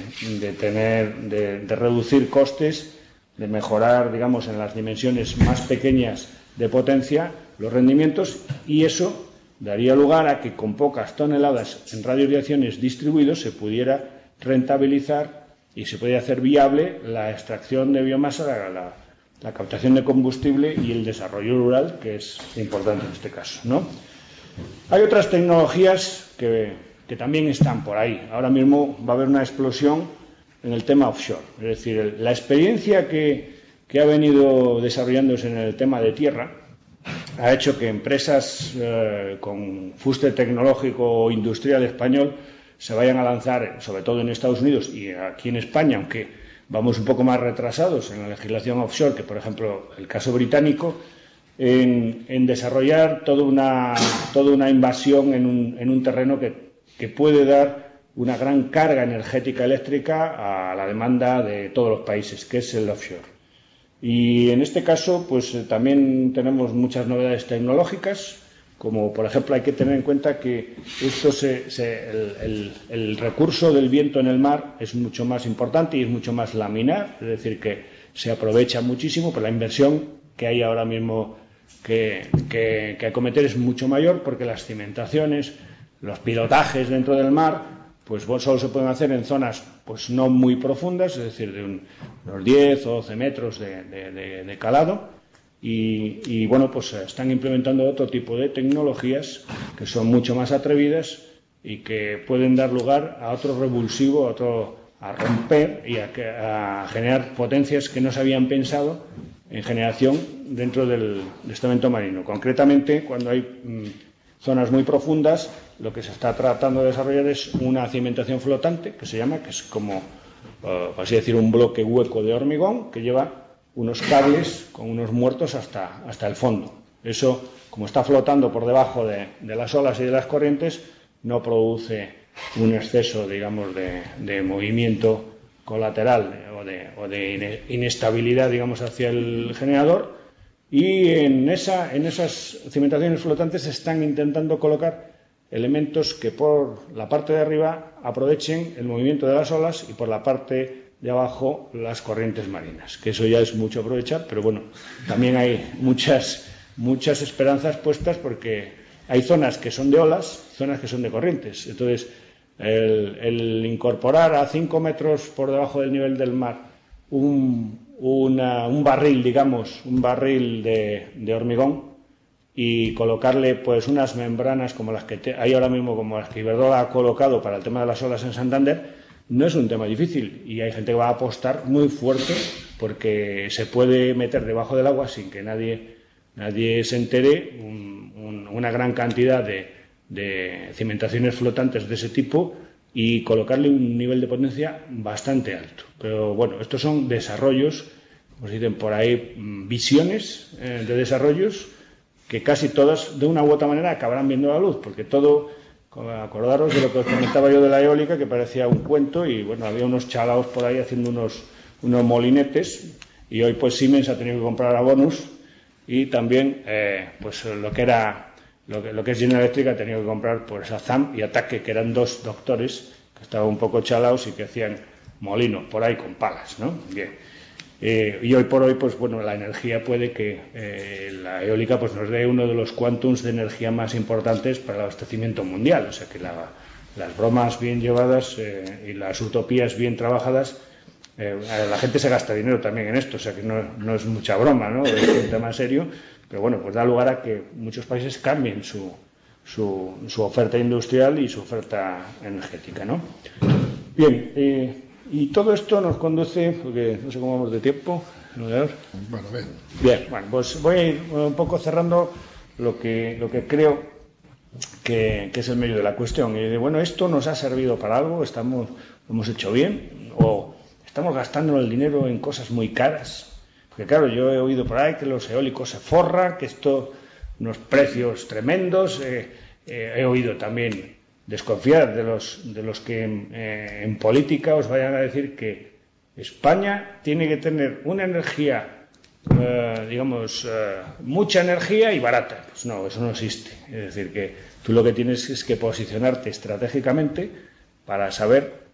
reducir costes, de mejorar, digamos, en las dimensiones más pequeñas de potencia los rendimientos, y eso daría lugar a que con pocas toneladas en radios de acciones distribuidos se pudiera rentabilizar y se pudiera hacer viable la extracción de biomasa, la captación de combustible y el desarrollo rural, que es importante en este caso, ¿no? Hay otras tecnologías que también están por ahí. Ahora mismo va a haber una explosión en el tema offshore. Es decir, la experiencia que que ha venido desarrollándose en el tema de tierra ha hecho que empresas con fuste tecnológico o industrial español se vayan a lanzar, sobre todo en Estados Unidos y aquí en España, aunque vamos un poco más retrasados en la legislación offshore que, por ejemplo, el caso británico, en desarrollar toda una invasión en un terreno que puede dar una gran carga energética eléctrica a la demanda de todos los países, que es el offshore. Y en este caso, pues también tenemos muchas novedades tecnológicas, como por ejemplo hay que tener en cuenta que el recurso del viento en el mar es mucho más importante y es mucho más laminar, es decir, que se aprovecha muchísimo, pero la inversión que hay ahora mismo que acometer es mucho mayor, porque las cimentaciones, los pilotajes dentro del mar, pues solo se pueden hacer en zonas pues no muy profundas, es decir, de unos 10 o 12 metros de calado, y bueno, pues están implementando otro tipo de tecnologías que son mucho más atrevidas y que pueden dar lugar a otro revulsivo, a romper y a generar potencias que no se habían pensado en generación dentro del estamento marino. Concretamente, cuando hay zonas muy profundas, lo que se está tratando de desarrollar es una cimentación flotante, que se llama, que es como, por así decir, un bloque hueco de hormigón que lleva unos cables con unos muertos hasta el fondo. Eso, como está flotando por debajo de las olas y de las corrientes, no produce un exceso, digamos, de movimiento colateral o de inestabilidad, digamos, hacia el generador. Y en esas cimentaciones flotantes se están intentando colocar elementos que por la parte de arriba aprovechen el movimiento de las olas y por la parte de abajo las corrientes marinas, que eso ya es mucho aprovechar, pero bueno, también hay muchas esperanzas puestas, porque hay zonas que son de olas, zonas que son de corrientes. Entonces, el incorporar a 5 metros por debajo del nivel del mar un barril, digamos, un barril de hormigón, y colocarle pues unas membranas como las que hay ahora mismo, como las que Iberdrola ha colocado para el tema de las olas en Santander, no es un tema difícil, y hay gente que va a apostar muy fuerte porque se puede meter debajo del agua sin que nadie se entere una gran cantidad de cimentaciones flotantes de ese tipo y colocarle un nivel de potencia bastante alto. Pero bueno, estos son desarrollos, como se dicen por ahí, visiones de desarrollos que casi todas de una u otra manera acabarán viendo la luz, porque todo, acordaros de lo que os comentaba yo de la eólica, que parecía un cuento, y bueno, había unos chalaos por ahí haciendo unos molinetes, y hoy pues Siemens ha tenido que comprar a Bonus, y también pues lo que es General Electric ha tenido que comprar pues a ZAM y Ataque, que eran dos doctores que estaban un poco chalaos y que hacían molino por ahí con palas, ¿no? Bien. Y hoy por hoy, pues bueno, la energía puede que la eólica pues nos dé uno de los quantums de energía más importantes para el abastecimiento mundial. O sea que las bromas bien llevadas y las utopías bien trabajadas, la gente se gasta dinero también en esto, o sea que no es mucha broma, ¿no? Es un tema serio, pero bueno, pues da lugar a que muchos países cambien su oferta industrial y su oferta energética, ¿no? Bien, y todo esto nos conduce, porque no sé cómo vamos de tiempo. Bueno, bien, bueno, pues voy a ir un poco cerrando lo que creo que es el medio de la cuestión. Y bueno, esto nos ha servido para algo, lo hemos hecho bien, o estamos gastando el dinero en cosas muy caras. Porque claro, yo he oído por ahí que los eólicos se forran, que esto, unos precios tremendos. He oído también desconfiar de los que en política os vayan a decir que España tiene que tener una energía, mucha energía y barata. Pues no, eso no existe. Es decir, que tú lo que tienes es que posicionarte estratégicamente para saber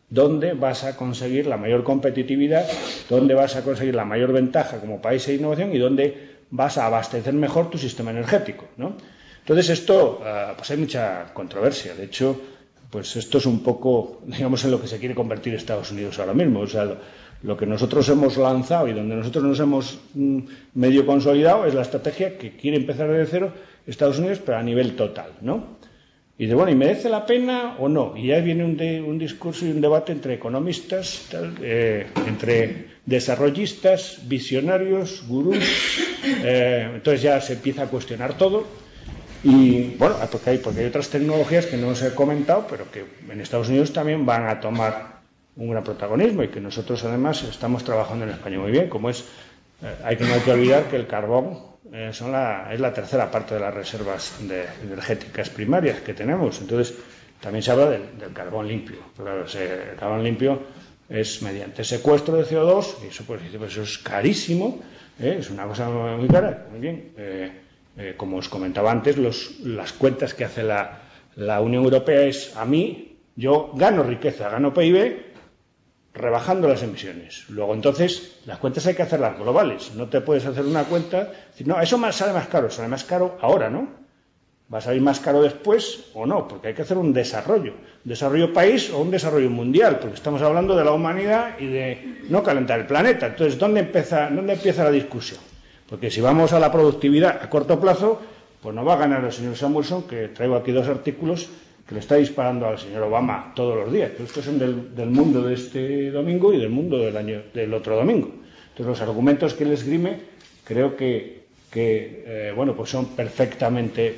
dónde vas a conseguir la mayor competitividad, dónde vas a conseguir la mayor ventaja como país de innovación y dónde vas a abastecer mejor tu sistema energético, ¿no? Entonces esto, pues hay mucha controversia. De hecho, pues esto es un poco, digamos, en lo que se quiere convertir Estados Unidos ahora mismo. O sea, lo que nosotros hemos lanzado y donde nosotros nos hemos medio consolidado es la estrategia que quiere empezar desde cero Estados Unidos, pero a nivel total, ¿no? Y dice, bueno, ¿y merece la pena o no? Y ya viene un discurso y un debate entre economistas, entre desarrollistas, visionarios, gurús. Entonces ya se empieza a cuestionar todo. Y bueno, porque hay otras tecnologías que no os he comentado, pero que en Estados Unidos también van a tomar un gran protagonismo y que nosotros además estamos trabajando en España muy bien, como es, no hay que olvidar que el carbón es la tercera parte de las reservas energéticas primarias que tenemos. Entonces, también se habla del carbón limpio. Claro, el carbón limpio es mediante secuestro de CO2, y eso, pues, eso es carísimo, es una cosa muy cara. Muy bien. Como os comentaba antes, las cuentas que hace la Unión Europea es, yo gano riqueza, gano PIB, rebajando las emisiones. Luego, entonces, las cuentas hay que hacerlas globales. No te puedes hacer una cuenta, decir, no, eso sale más caro ahora, ¿no? ¿Va a salir más caro después o no? Porque hay que hacer un desarrollo país o un desarrollo mundial, porque estamos hablando de la humanidad y de no calentar el planeta. Entonces, ¿dónde empieza la discusión? Porque si vamos a la productividad a corto plazo, pues no va a ganar el señor Samuelson, que traigo aquí 2 artículos que le está disparando al señor Obama todos los días. Pero estos son del mundo de este domingo y del mundo del otro domingo. Entonces, los argumentos que él esgrime creo que bueno, pues son perfectamente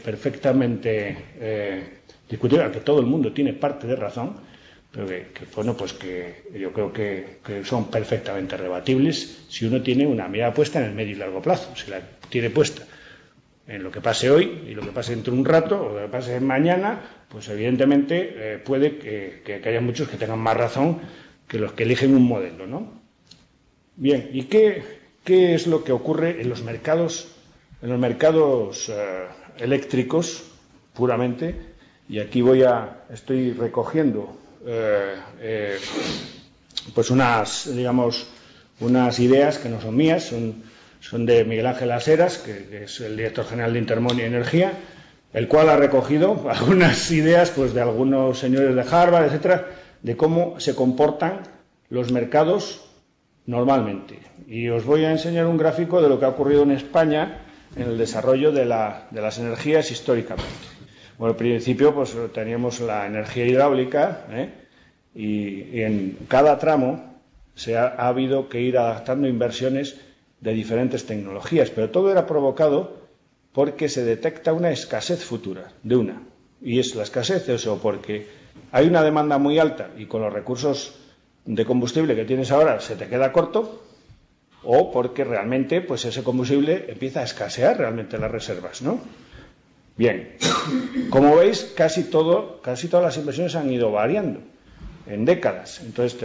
discutibles, aunque todo el mundo tiene parte de razón, pero bueno, pues que yo creo que son perfectamente rebatibles si uno tiene una mirada puesta en el medio y largo plazo. Si la tiene puesta en lo que pase hoy y lo que pase dentro de un rato o lo que pase mañana, pues evidentemente puede que haya muchos que tengan más razón que los que eligen un modelo, ¿no? Bien, ¿y qué es lo que ocurre en los mercados eléctricos puramente? Y aquí estoy recogiendo pues unas ideas que no son mías, son de Miguel Ángel Aseras, que es el director general de Intermon y Energía, el cual ha recogido algunas ideas pues de algunos señores de Harvard, etcétera, de cómo se comportan los mercados normalmente. Y os voy a enseñar un gráfico de lo que ha ocurrido en España en el desarrollo de las energías históricamente. Bueno, al principio pues teníamos la energía hidráulica, y en cada tramo ha habido que ir adaptando inversiones de diferentes tecnologías, pero todo era provocado porque se detecta una escasez futura y es la escasez eso porque hay una demanda muy alta y con los recursos de combustible que tienes ahora se te queda corto, o porque realmente pues ese combustible empieza a escasear realmente las reservas, ¿no? Bien, como veis, casi todas las inversiones han ido variando en décadas. Entonces,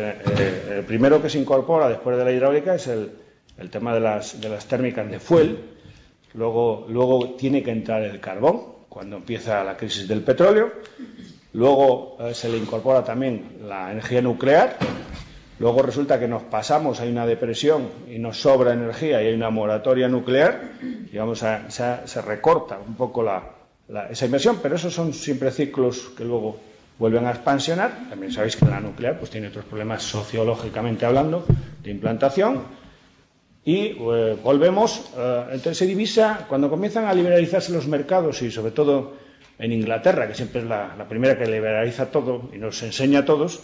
el primero que se incorpora después de la hidráulica es el tema de las térmicas de fuel. Luego tiene que entrar el carbón cuando empieza la crisis del petróleo. Luego se le incorpora también la energía nuclear. Luego resulta que nos pasamos, hay una depresión y nos sobra energía y hay una moratoria nuclear y se recorta un poco esa inversión, pero esos son siempre ciclos que luego vuelven a expansionar. También sabéis que la nuclear pues tiene otros problemas sociológicamente hablando de implantación y volvemos. Entonces se divisa cuando comienzan a liberalizarse los mercados y sobre todo en Inglaterra, que siempre es la primera que liberaliza todo y nos enseña a todos.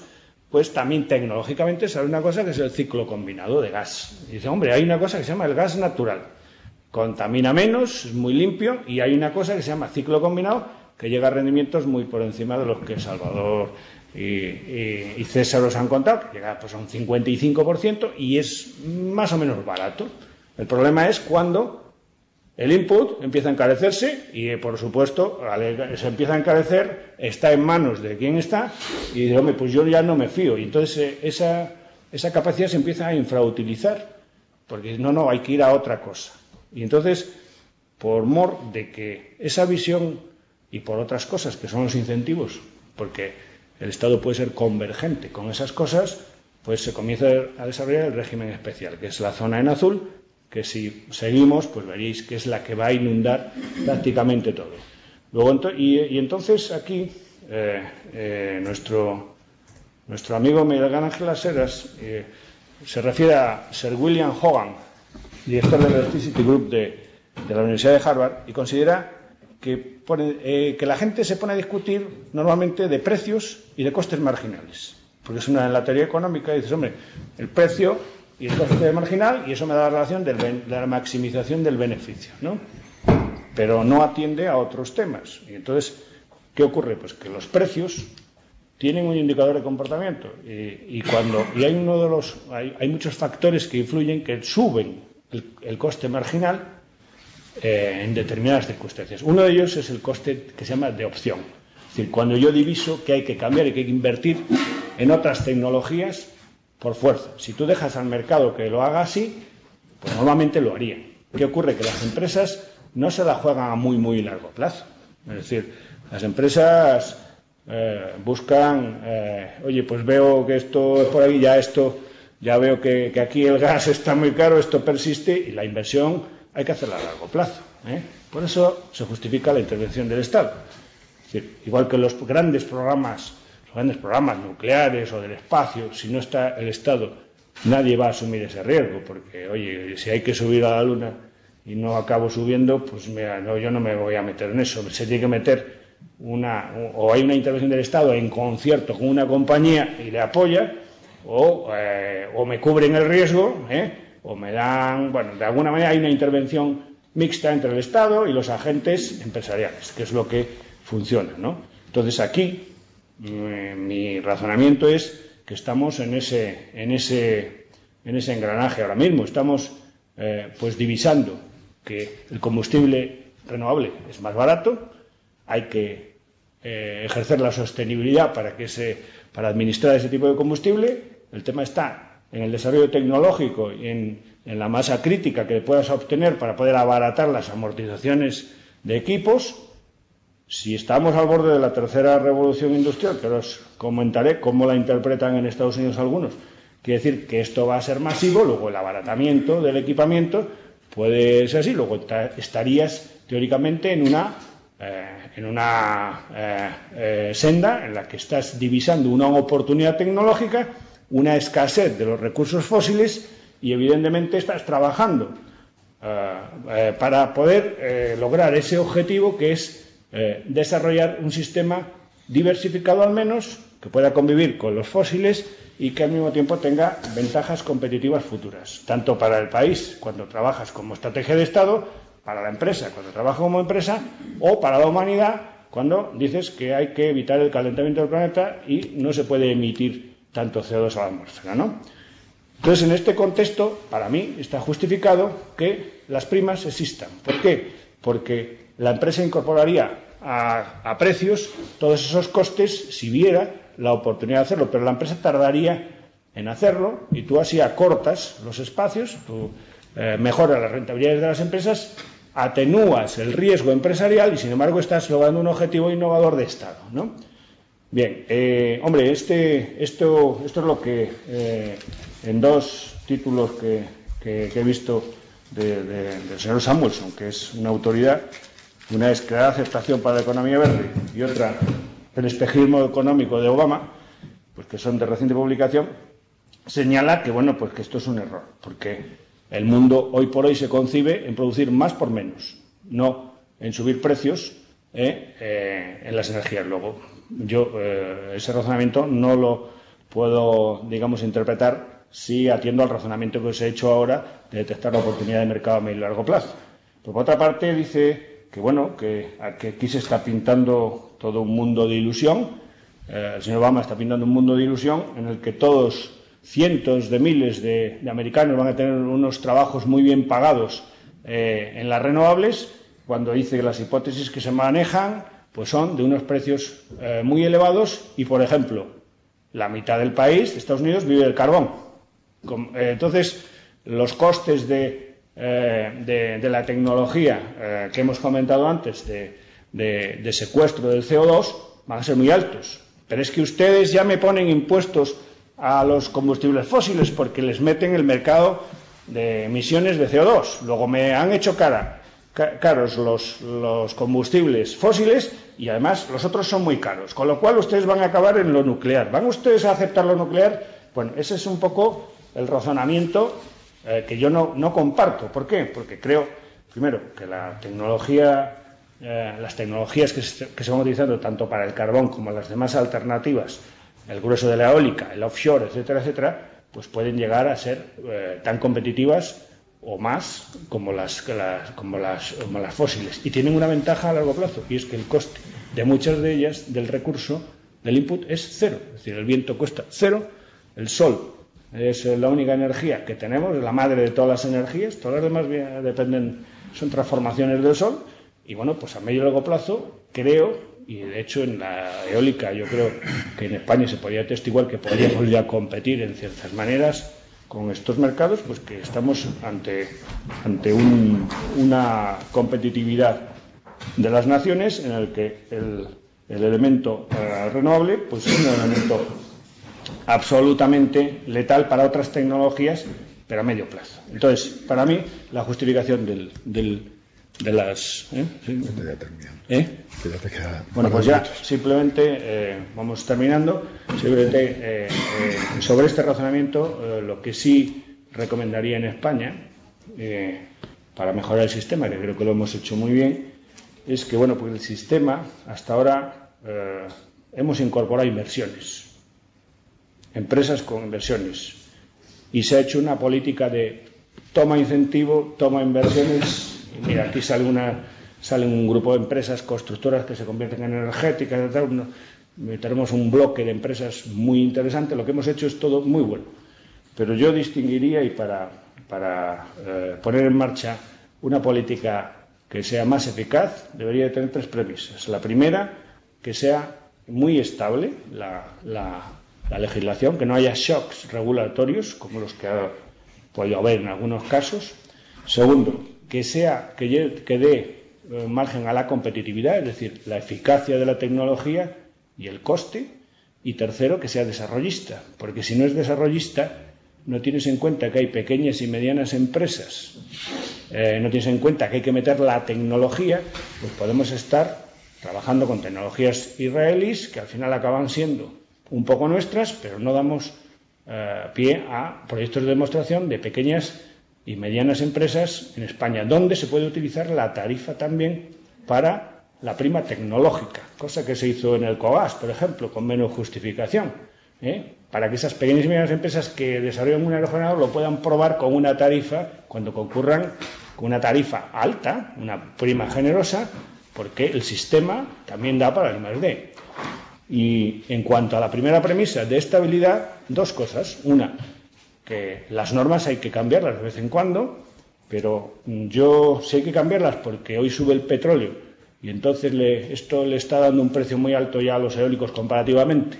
Pues también tecnológicamente sale una cosa que es el ciclo combinado de gas. Y dice, hombre, hay una cosa que se llama el gas natural. Contamina menos, es muy limpio, y hay una cosa que se llama ciclo combinado, que llega a rendimientos muy por encima de los que Salvador y César os han contado, que llega pues, a un 55% y es más o menos barato. El problema es cuando el input empieza a encarecerse y, por supuesto, se empieza a encarecer, está en manos de quien está y dice, hombre, pues yo ya no me fío. Y entonces esa capacidad se empieza a infrautilizar porque no, hay que ir a otra cosa. Y entonces, por mor de que esa visión y por otras cosas que son los incentivos, porque el Estado puede ser convergente con esas cosas, pues se comienza a desarrollar el régimen especial, que es la zona en azul, que si seguimos, pues veréis que es la que va a inundar prácticamente todo. Luego, y entonces aquí nuestro amigo Miguel Ángel Aseras se refiere a Sir William Hogan, director del Electricity Group de la Universidad de Harvard, y considera que la gente se pone a discutir normalmente de precios y de costes marginales. Porque es en la teoría económica, dices, hombre, el precio y el coste marginal, y eso me da la relación de la maximización del beneficio, ¿no? Pero no atiende a otros temas. Y entonces, ¿qué ocurre? Pues que los precios tienen un indicador de comportamiento y hay muchos factores que influyen, que suben el coste marginal en determinadas circunstancias. Uno de ellos es el coste que se llama de opción. Es decir, cuando yo diviso que hay que cambiar y que hay que invertir en otras tecnologías por fuerza. Si tú dejas al mercado que lo haga así, pues normalmente lo haría. ¿Qué ocurre? Que las empresas no se la juegan a muy, muy largo plazo. Es decir, las empresas buscan, oye, pues veo que esto es por aquí, ya veo que aquí el gas está muy caro, esto persiste, y la inversión hay que hacerla a largo plazo. Por eso se justifica la intervención del Estado. Es decir, igual que los grandes programas nucleares o del espacio, si no está el Estado, nadie va a asumir ese riesgo, porque, oye, si hay que subir a la Luna y no acabo subiendo, pues mira, no, yo no me voy a meter en eso. Se tiene que meter o hay una intervención del Estado en concierto con una compañía y le apoya, o me cubren el riesgo, o me dan, bueno, de alguna manera hay una intervención mixta entre el Estado y los agentes empresariales, que es lo que funciona, ¿no? Entonces aquí mi razonamiento es que estamos en ese engranaje ahora mismo. Estamos pues divisando que el combustible renovable es más barato, hay que ejercer la sostenibilidad para administrar ese tipo de combustible. El tema está en el desarrollo tecnológico y en la masa crítica que puedas obtener para poder abaratar las amortizaciones de equipos. Si estamos al borde de la tercera revolución industrial, que ahora os comentaré cómo la interpretan en Estados Unidos algunos, quiere decir que esto va a ser masivo, luego el abaratamiento del equipamiento puede ser así, luego estarías teóricamente en una senda en la que estás divisando una oportunidad tecnológica, una escasez de los recursos fósiles, y evidentemente estás trabajando para poder lograr ese objetivo, que es desarrollar un sistema diversificado al menos, que pueda convivir con los fósiles y que al mismo tiempo tenga ventajas competitivas futuras, tanto para el país cuando trabajas como estrategia de Estado, para la empresa cuando trabaja como empresa, o para la humanidad cuando dices que hay que evitar el calentamiento del planeta y no se puede emitir tanto CO2 a la atmósfera, ¿no? Entonces, en este contexto, para mí está justificado que las primas existan. ¿Por qué? Porque la empresa incorporaría a precios todos esos costes si viera la oportunidad de hacerlo, pero la empresa tardaría en hacerlo, y tú así acortas los espacios, tú mejoras las rentabilidades de las empresas, atenúas el riesgo empresarial y, sin embargo, estás logrando un objetivo innovador de Estado, ¿no? Bien, hombre, esto es lo que en dos títulos que he visto del señor Samuelson, que es una autoridad, una es crear aceptación para la economía verde y otra el espejismo económico de Obama, pues que son de reciente publicación, señala que, bueno, pues que esto es un error, porque el mundo hoy por hoy se concibe en producir más por menos, no en subir precios en las energías. Luego, yo ese razonamiento no lo puedo, digamos, interpretar si atiendo al razonamiento que os he hecho ahora de detectar la oportunidad de mercado a medio y largo plazo. Por otra parte, dice que, bueno, que aquí se está pintando todo un mundo de ilusión. El señor Obama está pintando un mundo de ilusión en el que todos, cientos de miles de americanos van a tener unos trabajos muy bien pagados en las renovables, cuando dice que las hipótesis que se manejan pues son de unos precios muy elevados y, por ejemplo, la mitad del país, de Estados Unidos, vive del carbón. Entonces, los costes de la tecnología que hemos comentado antes de secuestro del CO2 van a ser muy altos. Pero es que ustedes ya me ponen impuestos a los combustibles fósiles porque les meten el mercado de emisiones de CO2. Luego me han hecho caros los combustibles fósiles y además los otros son muy caros. Con lo cual ustedes van a acabar en lo nuclear. ¿Van ustedes a aceptar lo nuclear? Bueno, ese es un poco el razonamiento que yo no comparto. ¿Por qué? Porque creo, primero, que la tecnología las tecnologías que se van utilizando tanto para el carbón como las demás alternativas, el grueso de la eólica, el offshore, etcétera, etcétera, pues pueden llegar a ser tan competitivas o más como las fósiles. Y tienen una ventaja a largo plazo, y es que el coste de muchas de ellas, del recurso, del input, es cero. Es decir, el viento cuesta cero, el sol es la única energía que tenemos, es la madre de todas las energías, todas las demás son transformaciones del sol, y bueno, pues a medio y largo plazo creo, y de hecho en la eólica yo creo que en España se podría atestiguar que podríamos ya competir en ciertas maneras con estos mercados, pues que estamos ante una competitividad de las naciones en el que el elemento renovable pues es un elemento absolutamente letal para otras tecnologías, pero a medio plazo. Entonces, para mí, la justificación de las... Bueno, pues ya, simplemente, vamos terminando. Simplemente, sobre este razonamiento, lo que sí recomendaría en España, para mejorar el sistema, que creo que lo hemos hecho muy bien, es que, bueno, pues el sistema, hasta ahora, hemos incorporado inversiones, empresas con inversiones, y se ha hecho una política de toma incentivo, toma inversiones. Y mira, aquí sale un grupo de empresas constructoras que se convierten en energéticas, tenemos un bloque de empresas muy interesante. Lo que hemos hecho es todo muy bueno, pero yo distinguiría, y para poner en marcha una política que sea más eficaz, debería tener tres premisas. La primera, que sea muy estable la legislación, que no haya shocks regulatorios como los que ha podido haber en algunos casos. Segundo, que dé margen a la competitividad, es decir, la eficacia de la tecnología y el coste. Y tercero, que sea desarrollista, porque si no es desarrollista, no tienes en cuenta que hay pequeñas y medianas empresas, no tienes en cuenta que hay que meter la tecnología, pues podemos estar trabajando con tecnologías israelíes que al final acaban siendo un poco nuestras, pero no damos pie a proyectos de demostración de pequeñas y medianas empresas en España, donde se puede utilizar la tarifa también para la prima tecnológica, cosa que se hizo en el COGAS, por ejemplo, con menos justificación, para que esas pequeñas y medianas empresas que desarrollan un aerogenerador lo puedan probar con una tarifa cuando concurran con una tarifa alta, una prima generosa, porque el sistema también da para el I+D. Y en cuanto a la primera premisa de estabilidad, dos cosas. Una, que las normas hay que cambiarlas de vez en cuando, pero yo sé que hay que cambiarlas porque hoy sube el petróleo y entonces esto le está dando un precio muy alto ya a los eólicos comparativamente,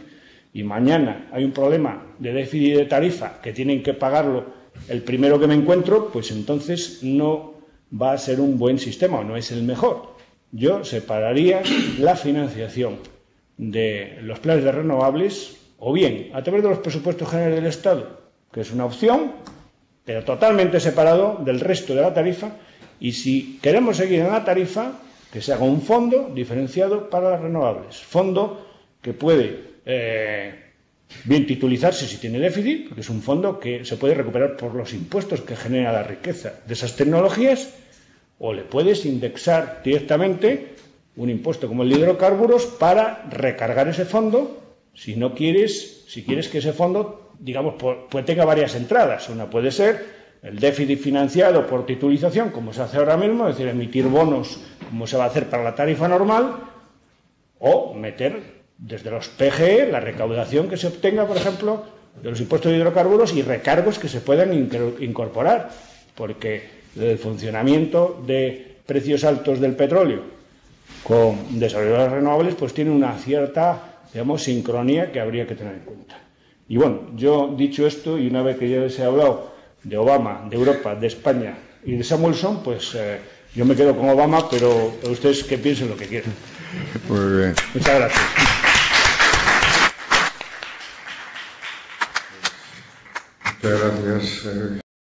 y mañana hay un problema de déficit de tarifa que tienen que pagarlo el primero que me encuentro, pues entonces no va a ser un buen sistema, o no es el mejor. Yo separaría la financiación de los planes de renovables, o bien a través de los presupuestos generales del Estado, que es una opción, pero totalmente separado del resto de la tarifa, y si queremos seguir en la tarifa, que se haga un fondo diferenciado para las renovables, fondo que puede bien titulizarse si tiene déficit, porque es un fondo que se puede recuperar por los impuestos que genera la riqueza de esas tecnologías, o le puedes indexar directamente un impuesto como el de hidrocarburos para recargar ese fondo si quieres que ese fondo, digamos, pues tenga varias entradas. Una puede ser el déficit financiado por titulización, como se hace ahora mismo, es decir, emitir bonos como se va a hacer para la tarifa normal, o meter desde los PGE la recaudación que se obtenga, por ejemplo, de los impuestos de hidrocarburos y recargos que se puedan incorporar, porque el funcionamiento de precios altos del petróleo con desarrollos renovables pues tiene una cierta, digamos, sincronía que habría que tener en cuenta. Y bueno, yo dicho esto, y una vez que ya les he hablado de Obama, de Europa, de España y de Samuelson, pues yo me quedo con Obama, pero ustedes que piensen lo que quieran. Muy bien. Muchas gracias. Muchas gracias.